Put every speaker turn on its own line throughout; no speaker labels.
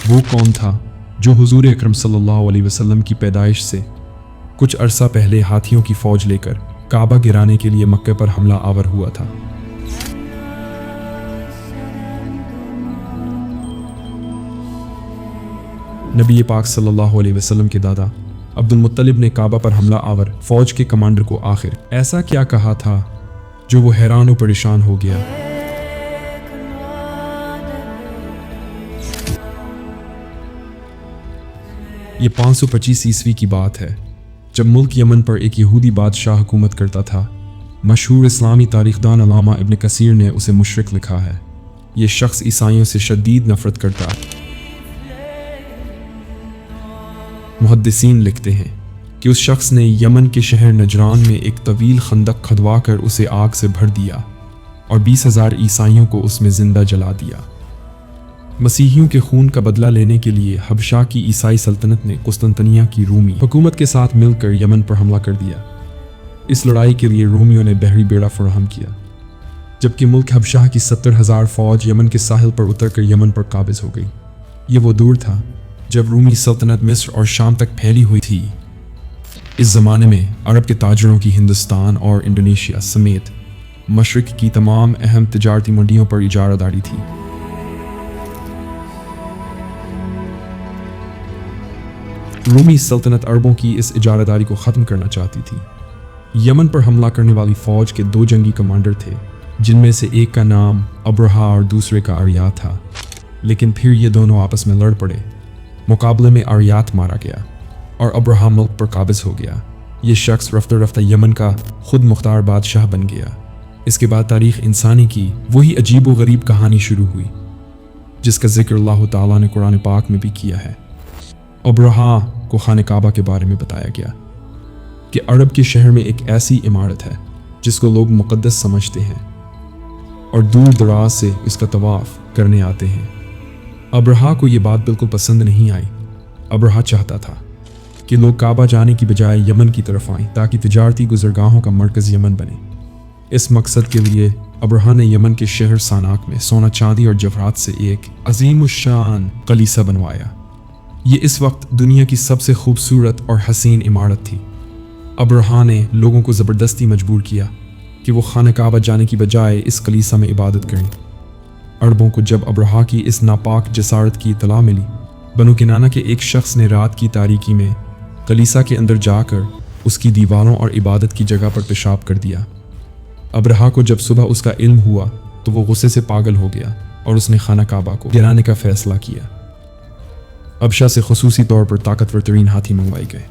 वो कौन था जो हुजूर अकरम सल्लल्लाहु अलैहि वसल्लम की पैदाइश से कुछ अरसा पहले हाथियों की फौज लेकर काबा गिराने के लिए मक्के पर हमला आवर हुआ था। नबी पाक सल्लल्लाहु अलैहि वसल्लम के दादा अब्दुल मुत्तलिब ने काबा पर हमला आवर फौज के कमांडर को आखिर ऐसा क्या कहा था जो वो हैरान और परेशान हो गया। ये 525 ईस्वी की बात है, जब मुल्क यमन पर एक यहूदी बादशाह हुकूमत करता था। मशहूर इस्लामी तारीखदान अल्लामा इब्न कसीर ने उसे मुशरिक लिखा है। ये शख्स ईसाइयों से शदीद नफरत करता। मुहद्दिसीन लिखते हैं कि उस शख्स ने यमन के शहर नजरान में एक तवील खंदक खदवा कर उसे आग से भर दिया और 20,000 ईसाइयों को उसमें जिंदा जला दिया। मसीहियों के खून का बदला लेने के लिए हबशा की ईसाई सल्तनत ने कुस्तंतनिया की रूमी हुकूमत के साथ मिलकर यमन पर हमला कर दिया। इस लड़ाई के लिए रोमियों ने बहरी बेड़ा फराहम किया, जबकि मुल्क हबशा की 70,000 फौज यमन के साहिल पर उतरकर यमन पर काबिज हो गई। ये वो दौर था जब रूमी सल्तनत मिस्र और शाम तक फैली हुई थी। इस ज़माने में अरब के ताजरों की हिंदुस्तान और इंडोनेशिया समेत मशरिक की तमाम अहम तिजारती मंडियों पर इजारादारी थी। रूमी सल्तनत अरबों की इस इजारादारी को ख़त्म करना चाहती थी। यमन पर हमला करने वाली फ़ौज के 2 जंगी कमांडर थे, जिनमें से एक का नाम अब्रहा और दूसरे का अरियात था। लेकिन फिर ये दोनों आपस में लड़ पड़े। मुकाबले में अरियात मारा गया और अब्रहा मुल्क पर काबिज हो गया। ये शख्स रफ्ता रफ्ता यमन का खुद मुख्तार बादशाह बन गया। इसके बाद तारीख़ इंसानी की वही अजीब व गरीब कहानी शुरू हुई, जिसका जिक्र अल्लाह ताला ने कुरान पाक में भी किया है। अब्रहा को खाने काबा के बारे में बताया गया कि अरब के शहर में एक ऐसी इमारत है जिसको लोग मुक़द्दस समझते हैं और दूर दराज से इसका तवाफ़ करने आते हैं। अब्रहा को ये बात बिल्कुल पसंद नहीं आई। अब्रहा चाहता था कि लोग काबा जाने की बजाय यमन की तरफ आएं ताकि तिजारती गुज़रगाहों का मरकज़ यमन बने। इस मकसद के लिए अब्रहा ने यमन के शहर सानाक में सोना चांदी और जवाहरात से एक अज़ीमुश्शान कलीसा बनवाया। ये इस वक्त दुनिया की सबसे खूबसूरत और हसीन इमारत थी। अब्रहा ने लोगों को ज़बरदस्ती मजबूर किया कि वो खाना काबा जाने की बजाय इस कलीसा में इबादत करें। अरबों को जब अब्रहा की इस नापाक जसारत की इतला मिली, बनु किनाना के एक शख्स ने रात की तारीकी में कलीसा के अंदर जाकर उसकी दीवारों और इबादत की जगह पर पेशाब कर दिया। अब्रहा को जब सुबह उसका इल्म हुआ तो वो गुस्से से पागल हो गया और उसने खाना काबा को गिराने का फैसला किया। हबशा से खुसूसी तौर पर ताकतवर तरीन हाथी मंगवाए गए।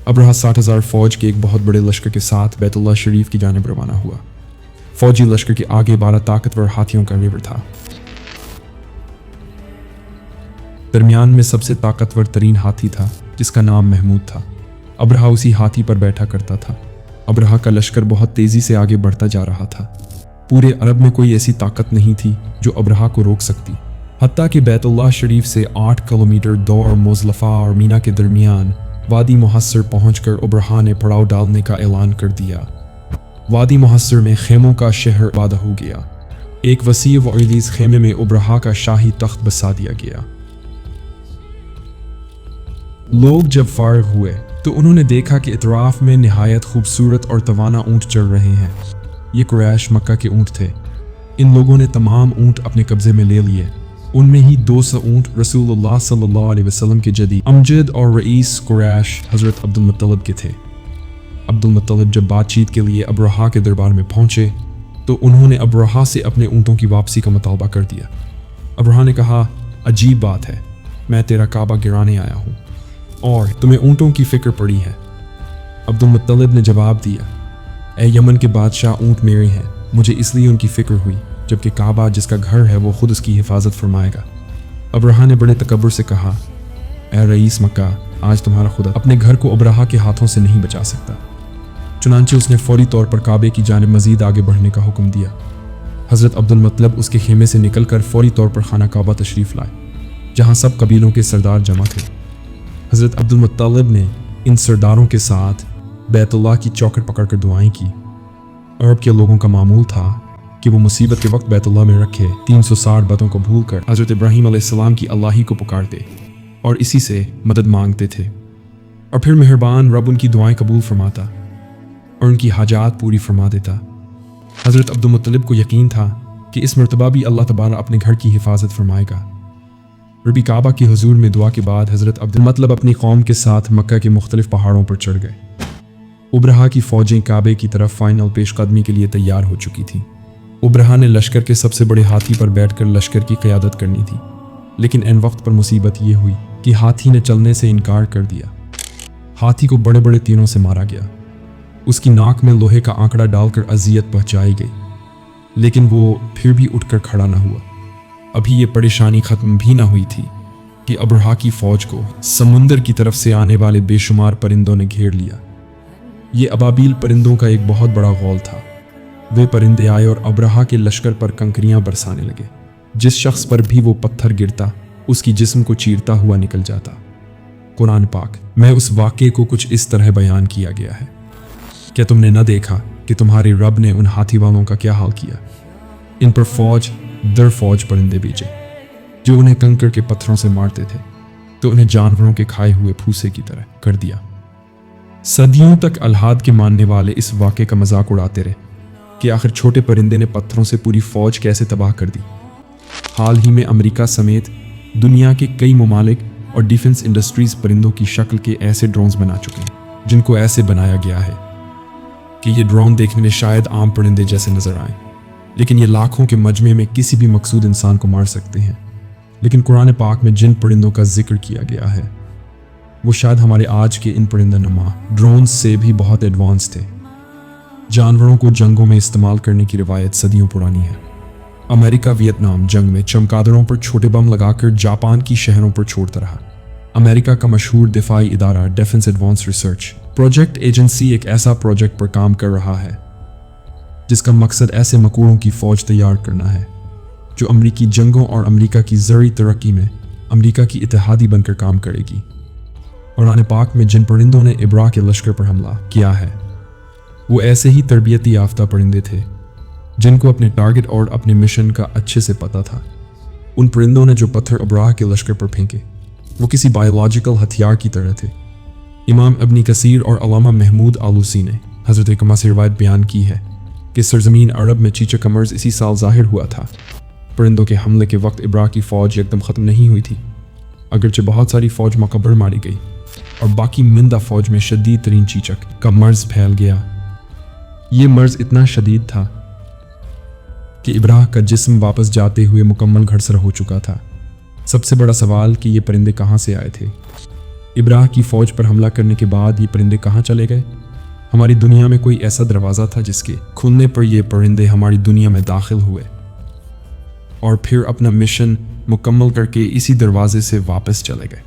अब्रहा 60,000 फौज के एक बहुत बड़े लश्कर के साथ बैतुल्लाह शरीफ की जानिब रवाना हुआ। फौजी लश्कर के आगे 12 ताकतवर हाथियों का रिवर था। दरमियान में सबसे ताकतवर तरीन हाथी था जिसका नाम महमूद था। अब्रहा उसी हाथी पर बैठा करता था। अब्रहा का लश्कर बहुत तेजी से आगे बढ़ता जा रहा था। पूरे अरब में कोई ऐसी ताकत नहीं थी जो अब्रहा को रोक सकती। हत्ता कि बैतुल्लाह शरीफ से 8 किलोमीटर दौर मुज़लफ़ा और मीना के दरमियान वादी मुहस्सर पहुंचकर अब्रहा ने पड़ाव डालने का ऐलान कर दिया। वादी मुहस्सर में खेमों का शहर वादा हो गया। एक वसी व अलीज़ खेमे में अब्रहा का शाही तख्त बसा दिया गया। लोग जब फारिग हुए तो उन्होंने देखा कि इतराफ में निहायत खूबसूरत और तवाना ऊँट चल रहे हैं। ये कुरैश मक्का के ऊँट थे। इन लोगों ने तमाम ऊँट अपने कब्जे में ले लिए। उनमें ही 200 ऊँट रसूलुल्लाह सल्लल्लाहु अलैहि वसल्लम के जदी अमजद और रईस कुरैश हज़रत अब्दुल मुत्तलिब के थे। अब्दुल मुत्तलिब जब बातचीत के लिए अब्रहा के दरबार में पहुंचे तो उन्होंने अब्रहा से अपने ऊँटों की वापसी का मुतालबा कर दिया। अब्रहा ने कहा, अजीब बात है, मैं तेरा काबा गिराने आया हूँ और तुम्हें ऊँटों की फ़िक्र पड़ी है। अब्दुल मुत्तलिब ने जवाब दिया, ए यमन के बादशाह, ऊँट मेरे हैं, मुझे इसलिए उनकी फ़िक्र हुई, जबकि काबा जिसका घर है वो खुद उसकी हिफाजत फरमाएगा। अब्रहा ने बड़े तकब्बुर से कहा, ए रईस मक्का, आज तुम्हारा खुदा अपने घर को अब्रहा के हाथों से नहीं बचा सकता। चुनांचे उसने फौरी तौर पर काबे की जानिब मज़ीद आगे बढ़ने का हुक्म दिया। हज़रत अब्दुल मुत्तलिब उसके खेमे से निकलकर फौरी तौर पर खाना काबा तशरीफ़ लाए, जहाँ सब कबीलों के सरदार जमा थे। हज़रत अब्दुल मुत्तलिब ने इन सरदारों के साथ बैतुल्लाह की चौखट पकड़कर दुआएं की। अरब के लोगों का मामूल था कि कि वो मुसीबत के वक्त बैतुल्लाह में रखे 360 बातों को भूलकर हज़रत इब्राहीम अलैहिस्सलाम की अल्लाही को पुकारते और इसी से मदद मांगते थे, और फिर मेहरबान रब उनकी दुआएं कबूल फरमाता और उनकी हाजात पूरी फरमा देता। हज़रत अब्दुल मुत्तलिब को यकीन था कि इस मरतबा भी अल्लाह तबारा अपने घर की हिफाजत फरमाएगा। रबी काबा की हुजूर में दुआ के बाद हज़रत अब्दुल मतलब अपनी कौम के साथ मक्का के मुख्तलिफ पहाड़ों पर चढ़ गए। उबरहा की फ़ौजें काबे की तरफ फाइनल पेशकदमी के लिए तैयार हो चुकी थीं। उबरहा ने लश्कर के सबसे बड़े हाथी पर बैठकर लश्कर की क़यादत करनी थी, लेकिन एन वक्त पर मुसीबत ये हुई कि हाथी ने चलने से इनकार कर दिया। हाथी को बड़े बड़े तीरों से मारा गया, उसकी नाक में लोहे का आंकड़ा डालकर अजियत पहुंचाई गई, लेकिन वो फिर भी उठकर खड़ा न हुआ। अभी ये परेशानी ख़त्म भी ना हुई थी कि अबरहा की फ़ौज को समुंदर की तरफ से आने वाले बेशुमार परिंदों ने घेर लिया। ये अबाबील परिंदों का एक बहुत बड़ा गौल था। वे परिंदे आए और अबरहा के लश्कर पर कंकरियां बरसाने लगे। जिस शख्स पर भी वो पत्थर गिरता उसकी जिस्म को चीरता हुआ निकल जाता। कुरान पाक में उस वाक़े को कुछ इस तरह बयान किया गया है, क्या तुमने न देखा कि तुम्हारे रब ने उन हाथी वालों का क्या हाल किया? इन पर फौज दर फौज परिंदे भेजे जो उन्हें कंकड़ के पत्थरों से मारते थे, तो उन्हें जानवरों के खाए हुए फूसे की तरह कर दिया। सदियों तक अल्हाद के मानने वाले इस वाक़े का मजाक उड़ाते रहे कि आखिर छोटे परिंदे ने पत्थरों से पूरी फौज कैसे तबाह कर दी। हाल ही में अमेरिका समेत दुनिया के कई ममालिक और डिफेंस इंडस्ट्रीज परिंदों की शक्ल के ऐसे ड्रोन्स बना चुके हैं जिनको ऐसे बनाया गया है कि ये ड्रोन देखने में शायद आम परिंदे जैसे नजर आए, लेकिन ये लाखों के मजमे में किसी भी मकसूद इंसान को मार सकते हैं। लेकिन कुरान पाक में जिन परिंदों का जिक्र किया गया है वो शायद हमारे आज के इन परिंदा नुमा ड्रोन्स से भी बहुत एडवांस थे। जानवरों को जंगों में इस्तेमाल करने की रिवायत सदियों पुरानी है। अमेरिका वियतनाम जंग में चमगादड़ों पर छोटे बम लगाकर जापान की शहरों पर छोड़ता रहा। अमेरिका का मशहूर दिफाई इदारा defence advance research project agency एक ऐसा प्रोजेक्ट पर काम कर रहा है जिसका मकसद ऐसे मकूड़ों की फ़ौज तैयार करना है जो अमरीकी जंगों और अमरीका की ज़रूरी तरक्की में अमरीका की इत्तेहादी बनकर काम करेगी। कुरान पाक में जिन परिंदों ने इब्रा के लश्कर पर हमला किया है वो ऐसे ही तरबियती याफ्ता परिंदे थे जिनको अपने टारगेट और अपने मिशन का अच्छे से पता था। उन परिंदों ने जो पत्थर अबराह के लश्कर पर फेंके वो किसी बायोलॉजिकल हथियार की तरह थे। इमाम इब्न कसीर और अल्लामा महमूद आलूसी ने हज़रत इकरमा से रिवायत बयान की है कि सरजमीन अरब में चीचक का मर्ज इसी साल ज़ाहिर हुआ था। परिंदों के हमले के वक्त इब्रा की फ़ौज एकदम ख़त्म नहीं हुई थी, अगरचे बहुत सारी फ़ौज मकबर मारी गई और बाकी मिंदा फ़ौज में शदीद तरीन चीचक का मर्ज फैल गया। ये मर्ज इतना शदीद था कि इब्राह का जिस्म वापस जाते हुए मुकम्मल घड़सर हो चुका था। सबसे बड़ा सवाल कि ये परिंदे कहाँ से आए थे? इब्राह की फ़ौज पर हमला करने के बाद ये परिंदे कहाँ चले गए? हमारी दुनिया में कोई ऐसा दरवाज़ा था जिसके खुलने पर ये परिंदे हमारी दुनिया में दाखिल हुए और फिर अपना मिशन मुकम्मल करके इसी दरवाजे से वापस चले गए।